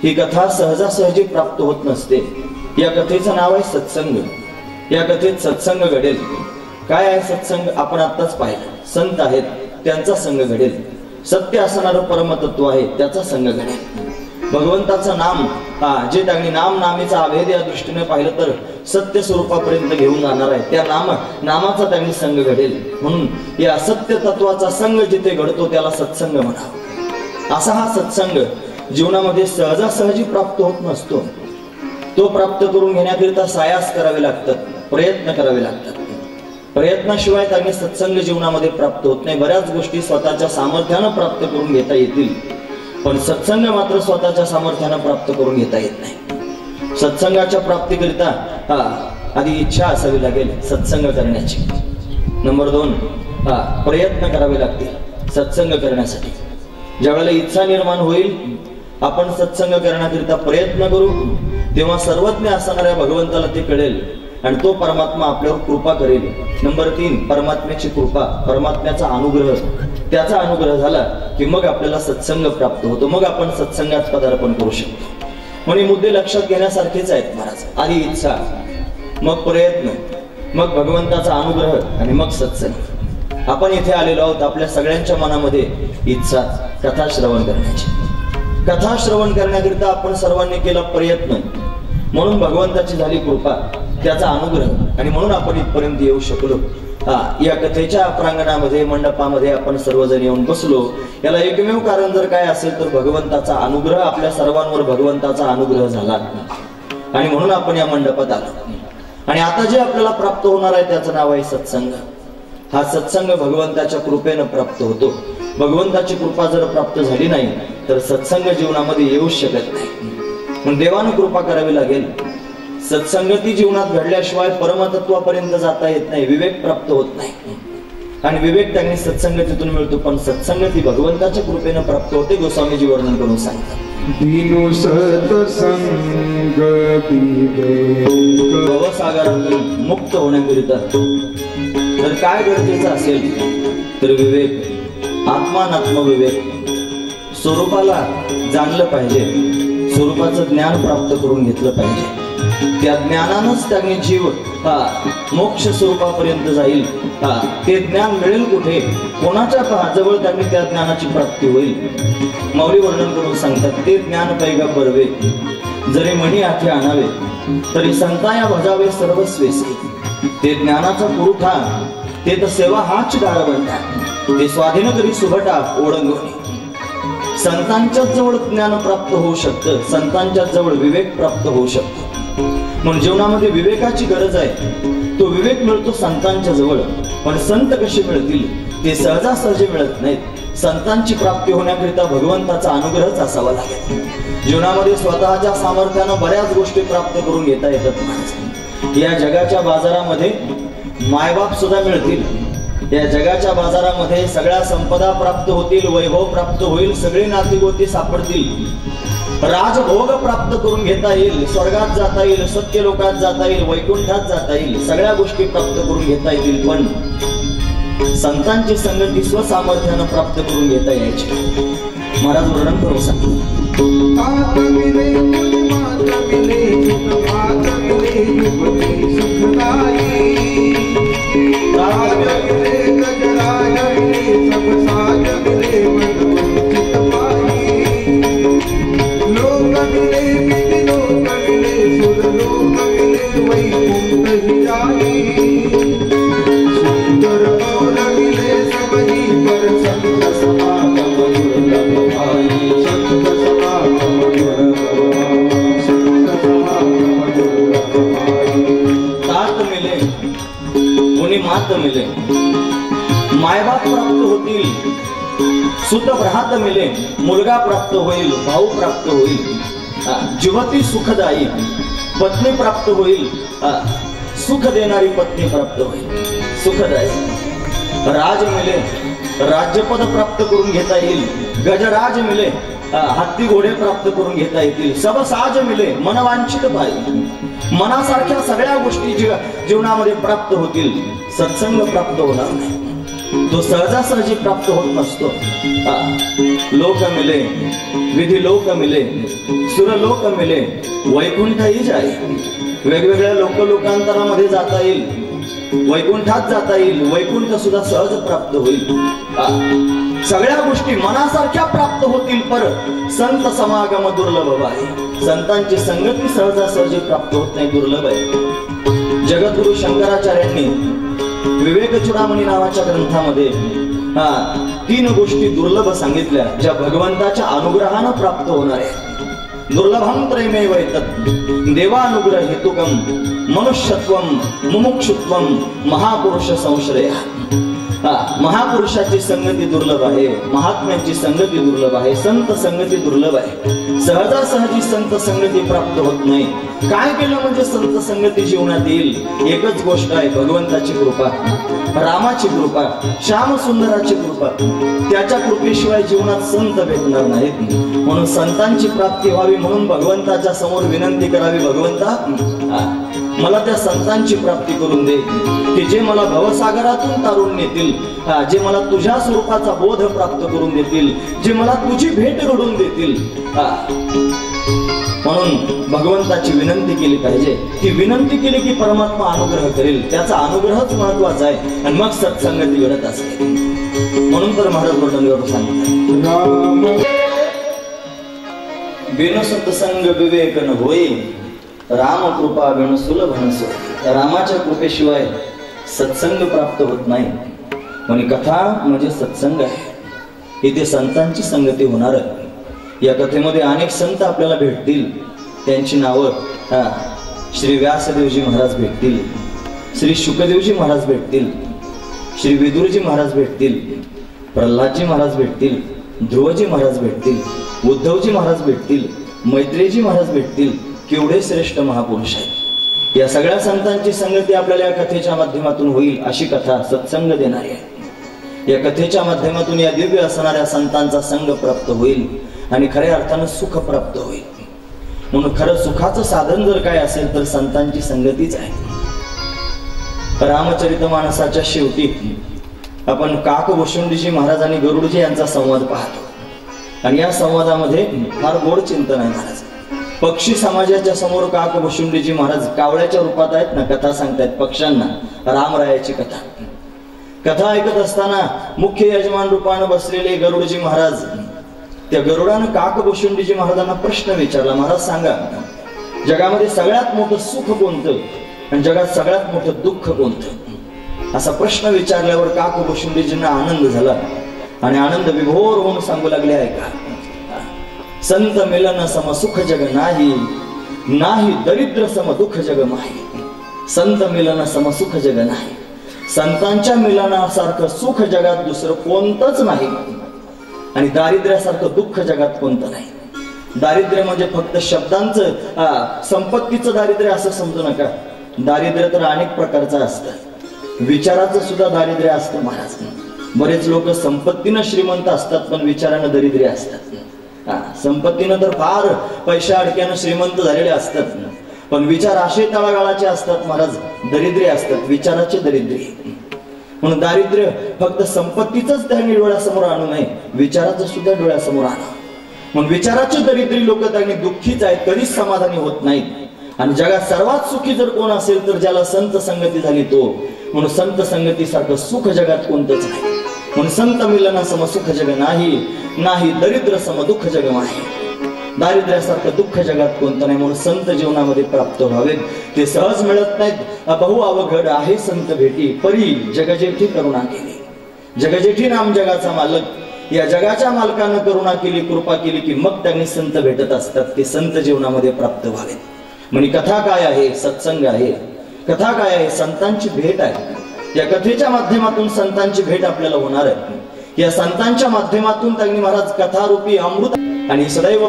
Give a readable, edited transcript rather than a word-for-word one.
ही कथा सहजासहजी प्राप्त होत नसते। या कथेचं नाव आहे सत्संग। या कथेत सत्संग घडेल। काय आहे सत्संग? आपण आत्ताच पाहिलं। संत आहेत त्यांचा संग घडेल, सत्य असणारं परमतत्व आहे त्याचा संग घडेल, भगवंताचं नाम जे त्यांनी नाम नामीचा अभेद या दृष्टीने पाहिलं तर सत्य स्वरूपापर्यंत घेऊन जाणार आहे, त्या नामाचा त्यांनी संग घडेल। म्हणून या सत्य तत्वाचा संग जिथे घडतो त्याला सत्संग म्हणावा। असा हा सत्संग जीवनामध्ये सहजासहजी प्राप्त होत नसतो। तो प्राप्त करून घेण्याकरिता सायास करावे लागतात, प्रयत्न करावे लागतात। प्रयत्नाशिवाय त्यांनी सत्संग जीवनामध्ये प्राप्त होत नाही। बऱ्याच गोष्टी स्वतःच्या सामर्थ्यानं प्राप्त करून घेता येतील, पण सत्संग मात्र स्वतःच्या सामर्थ्यानं प्राप्त करून घेता येत नाही। सत्संगाच्या प्राप्तीकरिता आधी इच्छा असावी लागेल सत्संग करण्याची। नंबर 2, प्रयत्न करावे लागतील सत्संग करण्यासाठी। ज्यावेळेला इच्छा निर्माण होईल, आपण सत्संग करण्याकरिता प्रयत्न करू, तेव्हा सर्वज्ञ असणाऱ्या भगवंताला ते कळेल आणि तो परमात्मा आपल्यावर कृपा करेल। नंबर 3, परमात्म्याची कृपा, परमात्म्याचा अनुग्रह, त्याचा अनुग्रह झाला की मग आपल्याला सत्संग प्राप्त होतो, मग आपण सत्संगात पदार्पण करू शकतो। म्हणून मुद्दे लक्षात घेण्यासारखेच आहेत महाराज। आधी इच्छा, मग प्रयत्न, मग भगवंताचा अनुग्रह आणि मग सत्संग। आपण इथे आलेलो आहोत, आपल्या सगळ्यांच्या मनामध्ये इच्छा कथा श्रवण करण्याची। कथा श्रवण करण्याकरिता आपण सर्वांनी केला प्रयत्न, म्हणून भगवंताची झाली कृपा, त्याचा अनुग्रह, आणि म्हणून आपण इथपर्यंत येऊ शकलो। या कथेच्या प्रांगणामध्ये मंडपामध्ये आपण सर्वजण येऊन बसलो, याला एकमेव कारण जर काय असेल तर भगवंताचा अनुग्रह, आपल्या सर्वांवर भगवंताचा अनुग्रह झाला आणि म्हणून आपण या मंडपात आलो। आणि आता जे आपल्याला प्राप्त होणार आहे त्याचं नाव आहे सत्संग। हा सत्संग भगवंताच्या कृपेनं प्राप्त होतो। भगवंताची कृपा जर प्राप्त झाली नाही तर सत्संग जीवनामध्ये येऊच शकत नाही। म्हणून देवानं कृपा करावी लागेल। सत्संगती जीवनात घडल्याशिवाय परमतत्वापर्यंत जाता येत नाही, विवेक प्राप्त होत नाही। आणि विवेक त्यांनी सत्संगतीतून मिळतो, पण सत्संगती भगवंताच्या कृपेनं प्राप्त होते। गोस्वामीजी वर्णन करून सांगतात, दिनो सत्संग भवसागरातून मुक्त होण्याकरिता जर काय गरजेचं असेल तर विवेक, आत्मानात्म विवेक, स्वरूपाला जाणलं पाहिजे, स्वरूपाचं ज्ञान प्राप्त करून घेतलं पाहिजे। त्या ज्ञानानंच त्यांनी जीव मोक्ष स्वरूपापर्यंत जाईल। ते ज्ञान मिळेल कुठे, कोणाच्या जवळ त्यांनी त्या ज्ञानाची प्राप्ती होईल? मौली वर्णन करून सांगतात, ते ज्ञान पैगा परवे, जरी मणी हाती आणावे तरी संताया भजावे सर्वस्वेसी। ते ज्ञानाचा पुरवठा, ते तर सेवा हाच दार बनतात, ते स्वाधीन करी सुभटा ओळंगवणे। संतांच्या जवळ ज्ञान प्राप्त होऊ शकतं, संतांच्या जवळ विवेक प्राप्त होऊ शकतो। म्हणून जीवनामध्ये विवेकाची गरज आहे। तो विवेक मिळतो संतांच्या जवळ, पण संत कसे मिळतील? ते सहजासहजी मिळत नाहीत। संतांची प्राप्ती होण्याकरिता भगवंताचा अनुग्रहच असावा लागेल। जीवनामध्ये स्वतःच्या सामर्थ्यानं बऱ्याच गोष्टी प्राप्त करून घेता येतात। या जगाच्या बाजारामध्ये मायबाप सुद्धा मिळतील, या जगाच्या बाजारामध्ये सगळ्या संपदा प्राप्त होतील, वैभव प्राप्त होईल, सगळे नातीगोती सापडतील, राजभोग प्राप्त करून घेता येईल, स्वर्गात जाता येईल, सत्य लोकात जाता येईल, वैकुंठात जाता येईल, सगळ्या गोष्टी प्राप्त करून घेता येतील, पण संतांची संगती स्वसामर्थ्यानं प्राप्त करून घेता यायची। महाराज वर्णन करून सांगतो, मात मिले, मायबाप प्राप्त होतील, सुत भ्रात मिले, मुलगा प्राप्त होईल, भाऊ प्राप्त होईल, जीवती सुखदायी पत्नी प्राप्त होईल, सुख देणारी पत्नी प्राप्त होईल, सुखदायी राज मिले, राज्यपद प्राप्त करून घेता येईल, गजराज मिले, हत्ती घोडे प्राप्त करून घेता येतील, सब साज मिले, मनवांछित पाहिजे, मनासारख्या सगळ्या गोष्टी जीवनामध्ये प्राप्त होतील, सत्संग प्राप्त होणार नाही। तो सहजासहजी प्राप्त होत नसतो। लोक मिले विधी लोक मिले सुर लोक मिले वैकुंठही जाई। वेगवेगळ्या लोकांतरामध्ये जाता येईल, वैकुंठात जाता येईल, वैकुंठ सुद्धा सहज प्राप्त होईल। सगळ्या गोष्टी मनासारख्या प्राप्त होतील, पर संत समागम दुर्लभ आहे। संतांची संगती सहजासहजी प्राप्त होत नाही, दुर्लभ आहे। जगद्गुरु शंकराचार्यांनी विवेक चूडामणी नावाच्या ग्रंथामध्ये 3 गोष्टी दुर्लभ सांगितल्या, ज्या भगवंताच्या अनुग्रहानं प्राप्त होणार आहे। दुर्लभम त्रयमेव एतत् देवानुग्रह हेतुकम मनुष्यत्वम मुमुक्षुत्वम महापुरुष संश्रय। महापुरुषाची संगती दुर्लभ आहे, महात्म्यांची संगती दुर्लभ आहे, संत संगती दुर्लभ आहे। सहजासहजी संत संगती प्राप्त होत नाही। काय केलं म्हणजे संत संगती जीवनात येईल? एकच गोष्ट आहे, भगवंताची कृपा, रामाची कृपा, श्याम सुंदराची कृपा। त्याच्या कृपेशिवाय जीवनात संत भेटणार नाहीत। म्हणून संतांची प्राप्ती व्हावी म्हणून भगवंताच्या समोर विनंती करावी, भगवंता मला त्या संतांची प्राप्ती करून दे, की जे मला भवसागरातून तारून नेतील, जे मला तुझ्या स्वरूपाचा बोध प्राप्त करून देतील, जे मला तुझी भेट घडून देतील। म्हणून भगवंताची विनंती केली पाहिजे। ती विनंती केली की परमात्मा अनुग्रह करेल, त्याचा अनुग्रहच महत्वाचा आहे आणि मग सत्संगती घडत असते। म्हणून तर महाराज वर्णनवर सांगतात, बिन सत्संग विवेक न होई, राम कृपा बिन सुलभ नसो। रामाच्या कृपेशिवाय सत्संग प्राप्त होत नाही। म्हणजे कथा म्हणजे सत्संग आहे, इथे संतांची संगती होणार आहे। या कथेमध्ये अनेक संत आपल्याला भेटतील, त्यांची नावं श्री व्यासदेवजी महाराज भेटतील, श्री शुकदेवजी महाराज भेटतील, श्री विदुरजी महाराज भेटतील, प्रल्हादजी महाराज भेटतील, ध्रुवजी महाराज भेटतील, उद्धवजी महाराज भेटतील, मैत्रेयजी महाराज भेटतील। केवढे श्रेष्ठ महापुरुष आहेत। या सगळ्या संतांची संगती आपल्याला या कथेच्या माध्यमातून होईल, अशी कथा सत्संग देणारी आहे। या कथेच्या माध्यमातून या दिव्य असणाऱ्या संतांचा संग प्राप्त होईल आणि खऱ्या अर्थानं सुख प्राप्त होईल। म्हणून खरं सुखाचं साधन जर काय असेल तर संतांची संगतीच आहे। रामचरितमानसाच्या शेवटी आपण काकभूषुंडीजी महाराज आणि गरुडजी यांचा संवाद पाहतो आणि या संवादामध्ये फार गोड चिंतन आहे महाराज। पक्षी समाजाच्या समोर काकभूषुंडीजी महाराज कावळ्याच्या रूपात आहेत ना, कथा सांगतायत पक्ष्यांना, रामरायाची कथा ऐकत असताना मुख्य यजमान रूपाने बसलेले गरुडजी महाराज, त्या गरुडानं काकभूषुंडीजी महाराजांना प्रश्न विचारला, महाराज सांगा जगामध्ये सगळ्यात मोठं सुख कोणतं आणि जगात सगळ्यात मोठं दुःख कोणतं? असा प्रश्न विचारल्यावर काकभूषुंडीजींना आनंद झाला आणि आनंद विभोर होऊन सांगू लागले, ऐका, संत मिलन सम सुख जग नाही, नाही दरिद्र सम दुःख जग माही। संत मिलन सम सुख जग नाही, संतांच्या मिलनासारखं सुख जगात दुसरं कोणतंच नाही आणि दारिद्र्यासारखं दुःख जगात कोणतं नाही। दारिद्र्य म्हणजे फक्त शब्दांचं संपत्तीचं दारिद्र्य असं समजू नका। दारिद्र्य तर अनेक प्रकारचं असतं, विचाराचं सुद्धा दारिद्र्य असतं महाराज। बरेच लोक संपत्तीनं श्रीमंत असतात पण विचारानं दरिद्र्य असतात। संपत्तीनं तर फार पैशा अडक्यानं श्रीमंत झालेले असतात, पण विचार असे तळागाळाचे असतात महाराज, दरिद्री असतात, विचाराचे दरिद्री। म्हणून दारिद्र्य फक्त संपत्तीच त्यांनी डोळ्यासमोर आणू नये, विचाराचं सुद्धा डोळ्यासमोर आणा। म्हणून विचाराचे दरिद्री लोक त्यांनी दुःखीच आहेत, कधीच समाधानी होत नाहीत। आणि जगात सर्वात सुखी जर कोण असेल तर ज्याला संत संगती झाली तो। म्हणून संत संगतीसारखं सुख जगात कोणतंच नाही। म्हणून संत मिलन सम सुख जग नाही, नाही दरिद्र सम दुःख जग माही। दारिद्र्यासारखं दुःख जगात कोणतं नाही। म्हणून संत जीवनामध्ये प्राप्त व्हावेत, ते सहज मिळत नाहीत। बहु अवघड आहे संत भेटी, परी जगजेठी करुणा केली। जगजेठी नाम जगाचा मालक, या जगाच्या मालकानं करुणा केली, कृपा केली की मग त्यांनी संत भेटत असतात, ते संत जीवनामध्ये प्राप्त व्हावेत। म्हणजे कथा काय आहे? सत्संग आहे। कथा काय आहे? संतांची भेट आहे। या कथेच्या माध्यमातून संतांची भेट आपल्याला होणार आहे। या संतांच्या माध्यमातून त्यांनी महाराज कथारूपी अमृत आणि सदैव